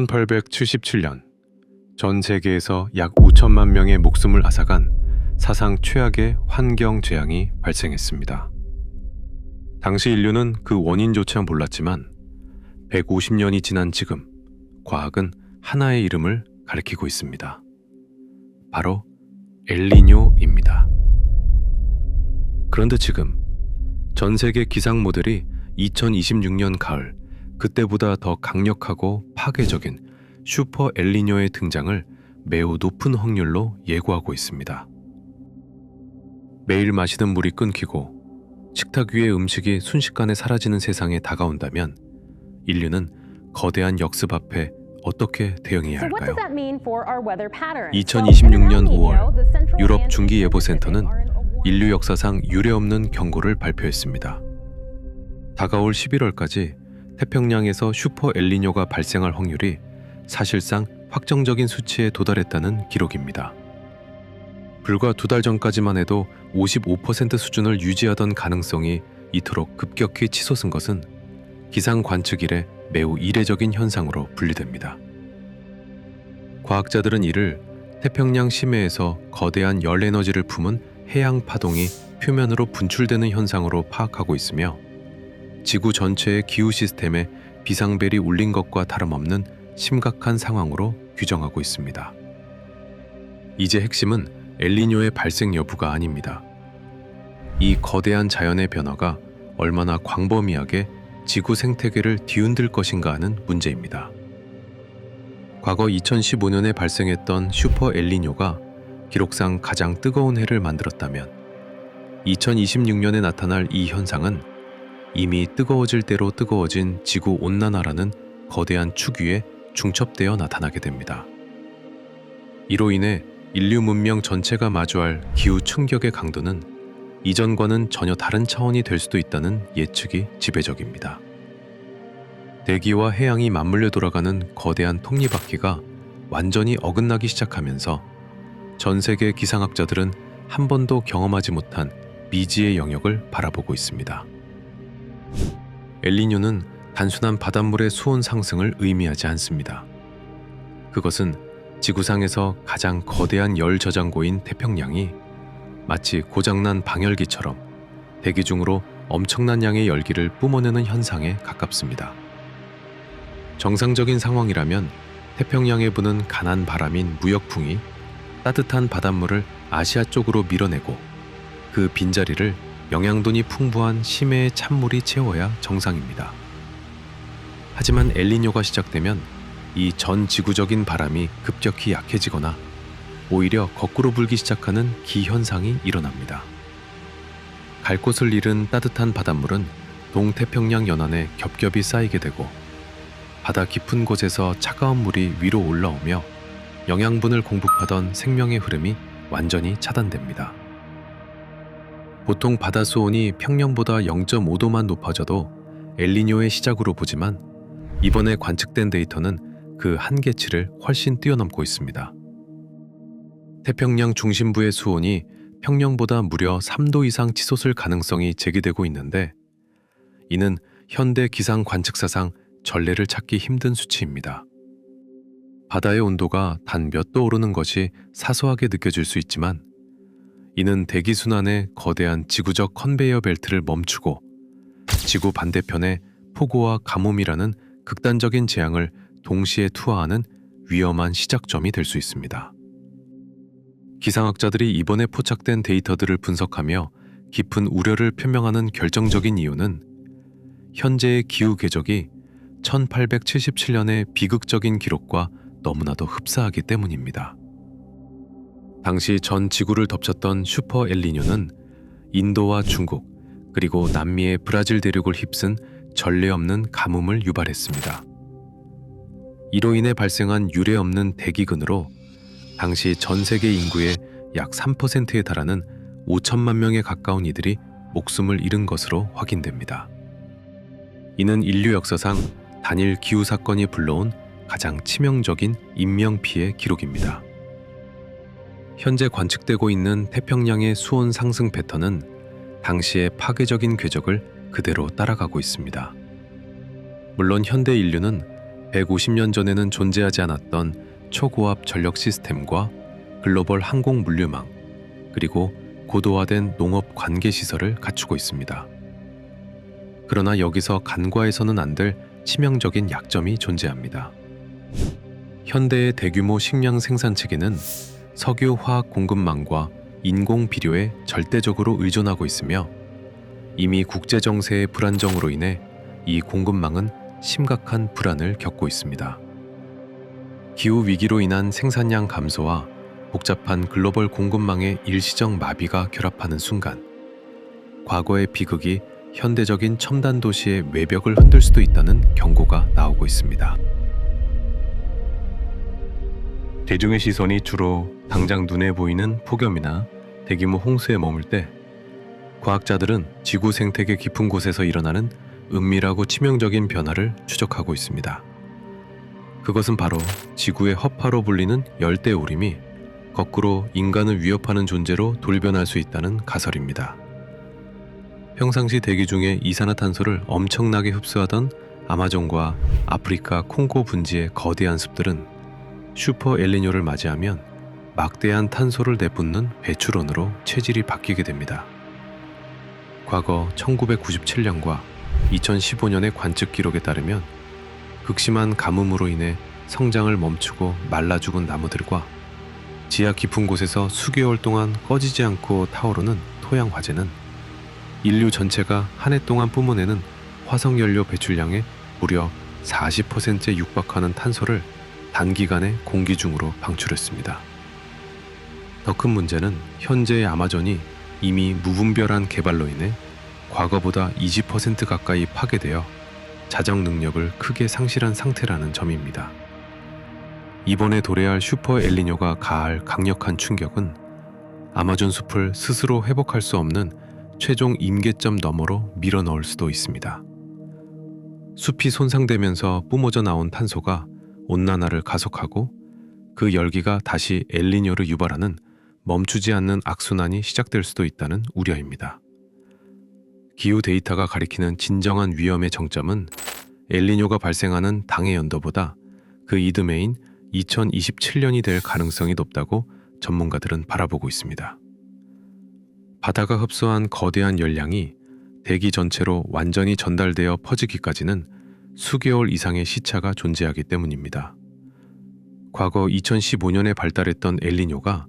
1877년 전 세계에서 약 5천만 명의 목숨을 앗아간 사상 최악의 환경 재앙이 발생했습니다. 당시 인류는 그 원인조차 몰랐지만 150년이 지난 지금 과학은 하나의 이름을 가리키고 있습니다. 바로 엘니뇨입니다. 그런데 지금 전 세계 기상 모델이 2026년 가을 그때보다 더 강력하고 파괴적인 슈퍼 엘니뇨의 등장을 매우 높은 확률로 예고하고 있습니다. 매일 마시는 물이 끊기고 식탁 위의 음식이 순식간에 사라지는 세상에 다가온다면 인류는 거대한 역습 앞에 어떻게 대응해야 할까요? 2026년 5월 유럽 중기예보센터는 인류 역사상 유례없는 경고를 발표했습니다. 다가올 11월까지 태평양에서 슈퍼 엘니뇨가 발생할 확률이 사실상 확정적인 수치에 도달했다는 기록입니다. 불과 2달 전까지만 해도 55% 수준을 유지하던 가능성이 이토록 급격히 치솟은 것은 기상 관측 이래 매우 이례적인 현상으로 분류됩니다. 과학자들은 이를 태평양 심해에서 거대한 열 에너지를 품은 해양 파동이 표면으로 분출되는 현상으로 파악하고 있으며 지구 전체의 기후 시스템에 비상벨이 울린 것과 다름없는 심각한 상황으로 규정하고 있습니다. 이제 핵심은 엘니뇨의 발생 여부가 아닙니다. 이 거대한 자연의 변화가 얼마나 광범위하게 지구 생태계를 뒤흔들 것인가 하는 문제입니다. 과거 2015년에 발생했던 슈퍼 엘니뇨가 기록상 가장 뜨거운 해를 만들었다면 2026년에 나타날 이 현상은 이미 뜨거워질 대로 뜨거워진 지구온난화라는 거대한 축 위에 중첩되어 나타나게 됩니다. 이로 인해 인류 문명 전체가 마주할 기후 충격의 강도는 이전과는 전혀 다른 차원이 될 수도 있다는 예측이 지배적입니다. 대기와 해양이 맞물려 돌아가는 거대한 톱니바퀴가 완전히 어긋나기 시작하면서 전 세계 기상학자들은 한 번도 경험하지 못한 미지의 영역을 바라보고 있습니다. 엘니뇨는 단순한 바닷물의 수온 상승을 의미하지 않습니다. 그것은 지구상에서 가장 거대한 열 저장고인 태평양이 마치 고장난 방열기처럼 대기 중으로 엄청난 양의 열기를 뿜어내는 현상에 가깝습니다. 정상적인 상황이라면 태평양에 부는 강한 바람인 무역풍이 따뜻한 바닷물을 아시아 쪽으로 밀어내고 그 빈자리를 영양분이 풍부한 심해의 찬물이 채워야 정상입니다. 하지만 엘니뇨가 시작되면 이 전 지구적인 바람이 급격히 약해지거나 오히려 거꾸로 불기 시작하는 기현상이 일어납니다. 갈 곳을 잃은 따뜻한 바닷물은 동태평양 연안에 겹겹이 쌓이게 되고 바다 깊은 곳에서 차가운 물이 위로 올라오며 영양분을 공급하던 생명의 흐름이 완전히 차단됩니다. 보통 바다 수온이 평년보다 0.5도만 높아져도 엘니뇨의 시작으로 보지만 이번에 관측된 데이터는 그 한계치를 훨씬 뛰어넘고 있습니다. 태평양 중심부의 수온이 평년보다 무려 3도 이상 치솟을 가능성이 제기되고 있는데 이는 현대 기상 관측사상 전례를 찾기 힘든 수치입니다. 바다의 온도가 단 몇 도 오르는 것이 사소하게 느껴질 수 있지만 이는 대기순환의 거대한 지구적 컨베이어 벨트를 멈추고 지구 반대편에 폭우와 가뭄이라는 극단적인 재앙을 동시에 투하하는 위험한 시작점이 될 수 있습니다. 기상학자들이 이번에 포착된 데이터들을 분석하며 깊은 우려를 표명하는 결정적인 이유는 현재의 기후 궤적이 1877년의 비극적인 기록과 너무나도 흡사하기 때문입니다. 당시 전 지구를 덮쳤던 슈퍼 엘니뇨는 인도와 중국 그리고 남미의 브라질 대륙을 휩쓴 전례 없는 가뭄을 유발했습니다. 이로 인해 발생한 유례 없는 대기근으로 당시 전 세계 인구의 약 3%에 달하는 5천만 명에 가까운 이들이 목숨을 잃은 것으로 확인됩니다. 이는 인류 역사상 단일 기후 사건이 불러온 가장 치명적인 인명피해 기록입니다. 현재 관측되고 있는 태평양의 수온 상승 패턴은 당시의 파괴적인 궤적을 그대로 따라가고 있습니다. 물론 현대 인류는 150년 전에는 존재하지 않았던 초고압 전력 시스템과 글로벌 항공 물류망, 그리고 고도화된 농업 관계 시설을 갖추고 있습니다. 그러나 여기서 간과해서는 안 될 치명적인 약점이 존재합니다. 현대의 대규모 식량 생산 체계는 석유 화학 공급망과 인공 비료에 절대적으로 의존하고 있으며 이미 국제 정세의 불안정으로 인해 이 공급망은 심각한 불안을 겪고 있습니다. 기후 위기로 인한 생산량 감소와 복잡한 글로벌 공급망의 일시적 마비가 결합하는 순간, 과거의 비극이 현대적인 첨단 도시의 외벽을 흔들 수도 있다는 경고가 나오고 있습니다. 대중의 시선이 주로 당장 눈에 보이는 폭염이나 대규모 홍수에 머물 때, 과학자들은 지구 생태계 깊은 곳에서 일어나는 은밀하고 치명적인 변화를 추적하고 있습니다. 그것은 바로 지구의 허파로 불리는 열대우림이 거꾸로 인간을 위협하는 존재로 돌변할 수 있다는 가설입니다. 평상시 대기 중에 이산화탄소를 엄청나게 흡수하던 아마존과 아프리카 콩고 분지의 거대한 숲들은 슈퍼 엘니뇨를 맞이하면 막대한 탄소를 내뿜는 배출원으로 체질이 바뀌게 됩니다. 과거 1997년과 2015년의 관측 기록에 따르면 극심한 가뭄으로 인해 성장을 멈추고 말라 죽은 나무들과 지하 깊은 곳에서 수개월 동안 꺼지지 않고 타오르는 토양 화재는 인류 전체가 한 해 동안 뿜어내는 화석연료 배출량의 무려 40%에 육박하는 탄소를 단기간에 공기 중으로 방출했습니다. 더 큰 문제는 현재의 아마존이 이미 무분별한 개발로 인해 과거보다 20% 가까이 파괴되어 자정 능력을 크게 상실한 상태라는 점입니다. 이번에 도래할 슈퍼 엘니뇨가 가할 강력한 충격은 아마존 숲을 스스로 회복할 수 없는 최종 임계점 너머로 밀어넣을 수도 있습니다. 숲이 손상되면서 뿜어져 나온 탄소가 온난화를 가속하고 그 열기가 다시 엘니뇨를 유발하는 멈추지 않는 악순환이 시작될 수도 있다는 우려입니다. 기후 데이터가 가리키는 진정한 위험의 정점은 엘니뇨가 발생하는 당해 연도보다 그 이듬해인 2027년이 될 가능성이 높다고 전문가들은 바라보고 있습니다. 바다가 흡수한 거대한 열량이 대기 전체로 완전히 전달되어 퍼지기까지는 수개월 이상의 시차가 존재하기 때문입니다. 과거 2015년에 발달했던 엘니뇨가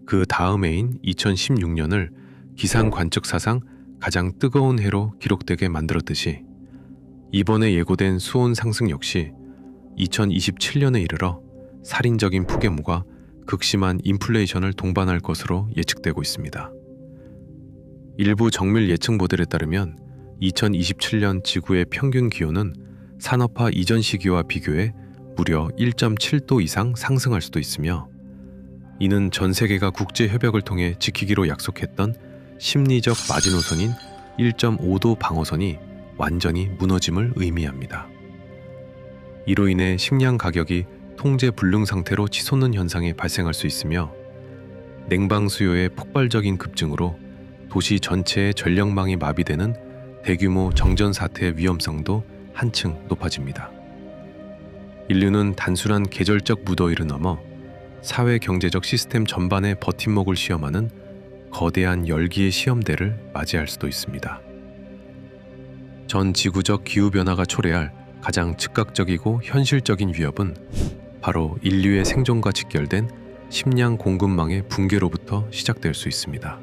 그 다음 해인 2016년을 기상 관측 사상 가장 뜨거운 해로 기록되게 만들었듯이 이번에 예고된 수온 상승 역시 2027년에 이르러 살인적인 폭염과 극심한 인플레이션을 동반할 것으로 예측되고 있습니다. 일부 정밀 예측 모델에 따르면 2027년 지구의 평균 기온은 산업화 이전 시기와 비교해 무려 1.7도 이상 상승할 수도 있으며 이는 전 세계가 국제 협약을 통해 지키기로 약속했던 심리적 마지노선인 1.5도 방어선이 완전히 무너짐을 의미합니다. 이로 인해 식량 가격이 통제 불능 상태로 치솟는 현상이 발생할 수 있으며 냉방 수요의 폭발적인 급증으로 도시 전체의 전력망이 마비되는 대규모 정전 사태의 위험성도 한층 높아집니다. 인류는 단순한 계절적 무더위를 넘어 사회 경제적 시스템 전반의 버팀목을 시험하는 거대한 열기의 시험대를 맞이할 수도 있습니다. 전 지구적 기후변화가 초래할 가장 즉각적이고 현실적인 위협은 바로 인류의 생존과 직결된 식량 공급망의 붕괴로부터 시작될 수 있습니다.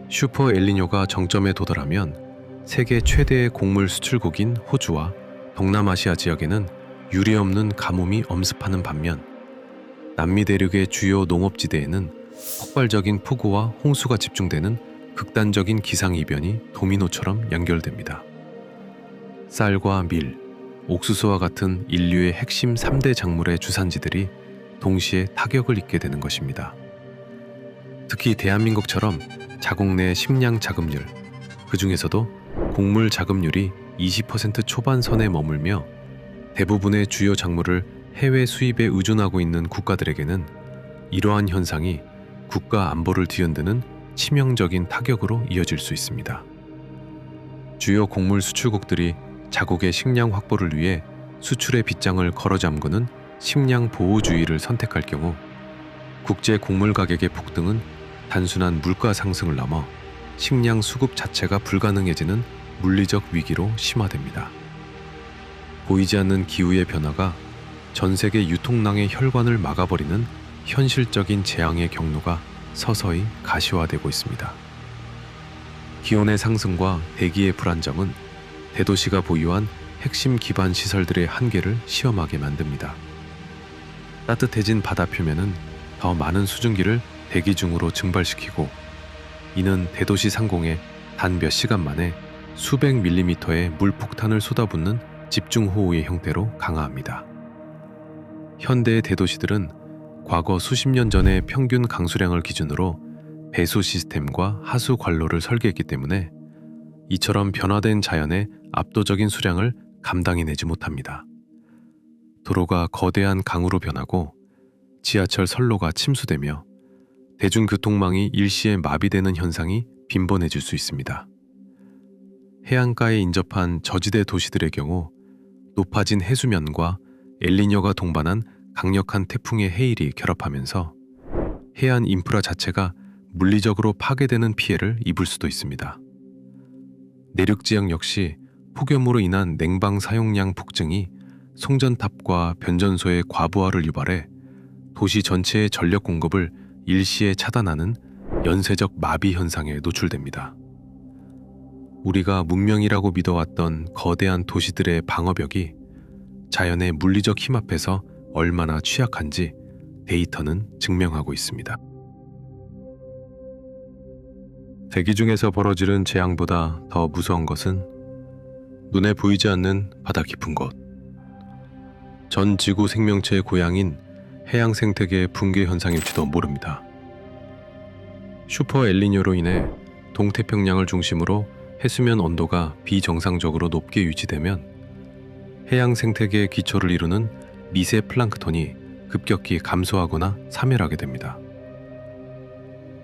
슈퍼 엘니뇨가 정점에 도달하면 세계 최대의 곡물 수출국인 호주와 동남아시아 지역에는 유례없는 가뭄이 엄습하는 반면 남미 대륙의 주요 농업지대에는 폭발적인 폭우와 홍수가 집중되는 극단적인 기상이변이 도미노처럼 연결됩니다. 쌀과 밀, 옥수수와 같은 인류의 핵심 3대 작물의 주산지들이 동시에 타격을 입게 되는 것입니다. 특히 대한민국처럼 자국 내 식량 자급률, 그 중에서도 곡물 자급률이 20% 초반 선에 머물며 대부분의 주요 작물을 해외 수입에 의존하고 있는 국가들에게는 이러한 현상이 국가 안보를 뒤흔드는 치명적인 타격으로 이어질 수 있습니다. 주요 곡물 수출국들이 자국의 식량 확보를 위해 수출의 빗장을 걸어 잠그는 식량 보호주의를 선택할 경우 국제 곡물 가격의 폭등은 단순한 물가 상승을 넘어 식량 수급 자체가 불가능해지는 물리적 위기로 심화됩니다. 보이지 않는 기후의 변화가 전 세계 유통망의 혈관을 막아버리는 현실적인 재앙의 경로가 서서히 가시화되고 있습니다. 기온의 상승과 대기의 불안정은 대도시가 보유한 핵심 기반 시설들의 한계를 시험하게 만듭니다. 따뜻해진 바다 표면은 더 많은 수증기를 대기 중으로 증발시키고, 이는 대도시 상공에 단 몇 시간 만에 수백 밀리미터의 물폭탄을 쏟아붓는 집중호우의 형태로 강화합니다. 현대의 대도시들은 과거 수십 년 전의 평균 강수량을 기준으로 배수 시스템과 하수 관로를 설계했기 때문에 이처럼 변화된 자연의 압도적인 수량을 감당해내지 못합니다. 도로가 거대한 강으로 변하고 지하철 선로가 침수되며 대중교통망이 일시에 마비되는 현상이 빈번해질 수 있습니다. 해안가에 인접한 저지대 도시들의 경우 높아진 해수면과 엘니뇨가 동반한 강력한 태풍의 해일이 결합하면서 해안 인프라 자체가 물리적으로 파괴되는 피해를 입을 수도 있습니다. 내륙 지역 역시 폭염으로 인한 냉방 사용량 폭증이 송전탑과 변전소의 과부하를 유발해 도시 전체의 전력 공급을 일시에 차단하는 연쇄적 마비 현상에 노출됩니다. 우리가 문명이라고 믿어왔던 거대한 도시들의 방어벽이 자연의 물리적 힘 앞에서 얼마나 취약한지 데이터는 증명하고 있습니다. 대기 중에서 벌어지는 재앙보다 더 무서운 것은 눈에 보이지 않는 바다 깊은 곳, 전 지구 생명체의 고향인 해양 생태계의 붕괴 현상일지도 모릅니다. 슈퍼 엘니뇨로 인해 동태평양을 중심으로 해수면 온도가 비정상적으로 높게 유지되면 해양 생태계의 기초를 이루는 미세 플랑크톤이 급격히 감소하거나 사멸하게 됩니다.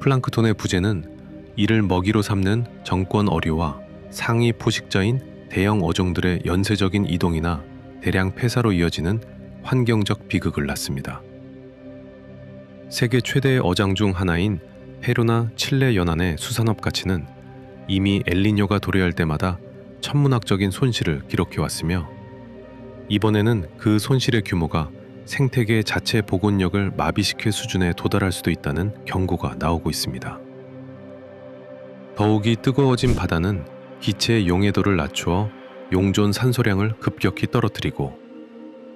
플랑크톤의 부재는 이를 먹이로 삼는 정권 어류와 상위 포식자인 대형 어종들의 연쇄적인 이동이나 대량 폐사로 이어지는 환경적 비극을 낳습니다. 세계 최대의 어장 중 하나인 페루나 칠레 연안의 수산업 가치는 이미 엘니뇨가 도래할 때마다 천문학적인 손실을 기록해왔으며, 이번에는 그 손실의 규모가 생태계 자체 복원력을 마비시킬 수준에 도달할 수도 있다는 경고가 나오고 있습니다. 더욱이 뜨거워진 바다는 기체의 용해도를 낮추어 용존 산소량을 급격히 떨어뜨리고,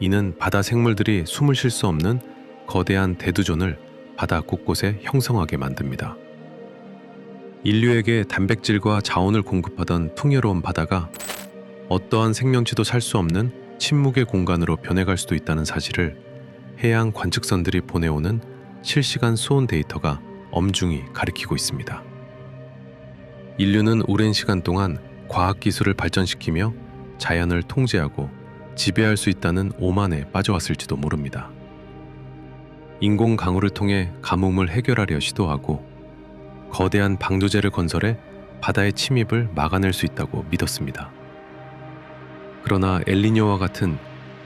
이는 바다 생물들이 숨을 쉴 수 없는 거대한 데드존을 바다 곳곳에 형성하게 만듭니다. 인류에게 단백질과 자원을 공급하던 풍요로운 바다가 어떠한 생명체도 살 수 없는 침묵의 공간으로 변해갈 수도 있다는 사실을 해양 관측선들이 보내오는 실시간 수온 데이터가 엄중히 가리키고 있습니다. 인류는 오랜 시간 동안 과학기술을 발전시키며 자연을 통제하고 지배할 수 있다는 오만에 빠져왔을지도 모릅니다. 인공 강우를 통해 가뭄을 해결하려 시도하고 거대한 방조제를 건설해 바다의 침입을 막아낼 수 있다고 믿었습니다. 그러나 엘니뇨와 같은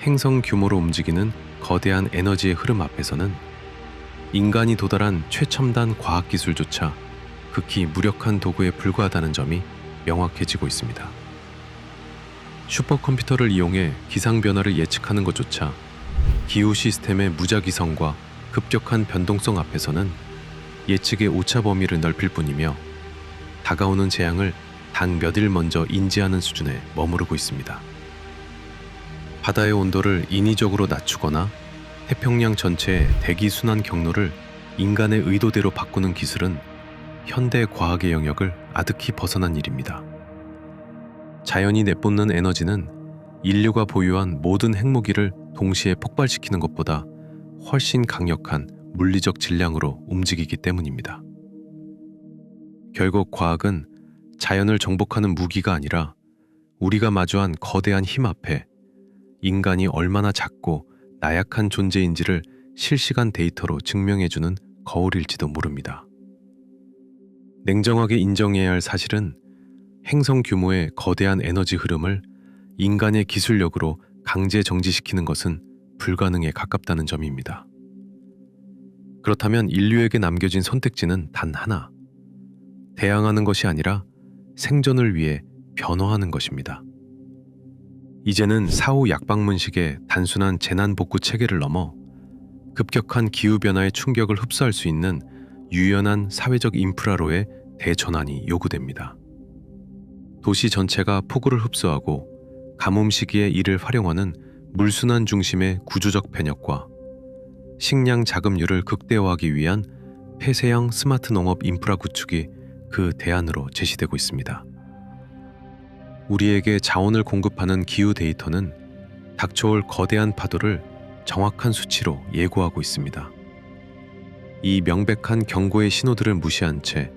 행성 규모로 움직이는 거대한 에너지의 흐름 앞에서는 인간이 도달한 최첨단 과학기술조차 극히 무력한 도구에 불과하다는 점이 명확해지고 있습니다. 슈퍼컴퓨터를 이용해 기상변화를 예측하는 것조차 기후 시스템의 무작위성과 급격한 변동성 앞에서는 예측의 오차 범위를 넓힐 뿐이며 다가오는 재앙을 단 몇 일 먼저 인지하는 수준에 머무르고 있습니다. 바다의 온도를 인위적으로 낮추거나 태평양 전체의 대기 순환 경로를 인간의 의도대로 바꾸는 기술은 현대 과학의 영역을 아득히 벗어난 일입니다. 자연이 내뿜는 에너지는 인류가 보유한 모든 핵무기를 동시에 폭발시키는 것보다 훨씬 강력한 물리적 질량으로 움직이기 때문입니다. 결국 과학은 자연을 정복하는 무기가 아니라 우리가 마주한 거대한 힘 앞에 인간이 얼마나 작고 나약한 존재인지를 실시간 데이터로 증명해주는 거울일지도 모릅니다. 냉정하게 인정해야 할 사실은 행성 규모의 거대한 에너지 흐름을 인간의 기술력으로 강제 정지시키는 것은 불가능에 가깝다는 점입니다. 그렇다면 인류에게 남겨진 선택지는 단 하나. 대항하는 것이 아니라 생존을 위해 변화하는 것입니다. 이제는 사후 약방문식의 단순한 재난복구 체계를 넘어 급격한 기후변화의 충격을 흡수할 수 있는 유연한 사회적 인프라로의 대전환이 요구됩니다. 도시 전체가 폭우를 흡수하고 가뭄 시기에 이를 활용하는 물순환 중심의 구조적 편협과 식량 자급률을 극대화하기 위한 폐쇄형 스마트 농업 인프라 구축이 그 대안으로 제시되고 있습니다. 우리에게 자원을 공급하는 기후 데이터는 닥쳐올 거대한 파도를 정확한 수치로 예고하고 있습니다. 이 명백한 경고의 신호들을 무시한 채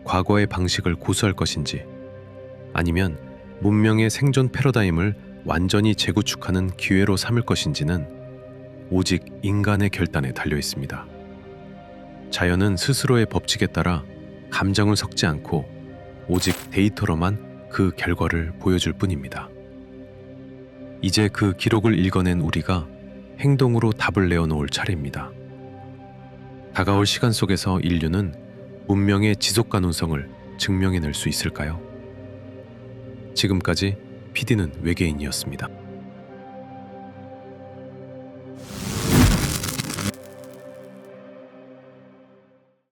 과거의 방식을 고수할 것인지, 아니면 문명의 생존 패러다임을 완전히 재구축하는 기회로 삼을 것인지는 오직 인간의 결단에 달려 있습니다. 자연은 스스로의 법칙에 따라 감정을 섞지 않고 오직 데이터로만 그 결과를 보여줄 뿐입니다. 이제 그 기록을 읽어낸 우리가 행동으로 답을 내어놓을 차례입니다. 다가올 시간 속에서 인류는 문명의 지속 가능성을 증명해낼 수 있을까요? 지금까지 PD는 외계인이었습니다.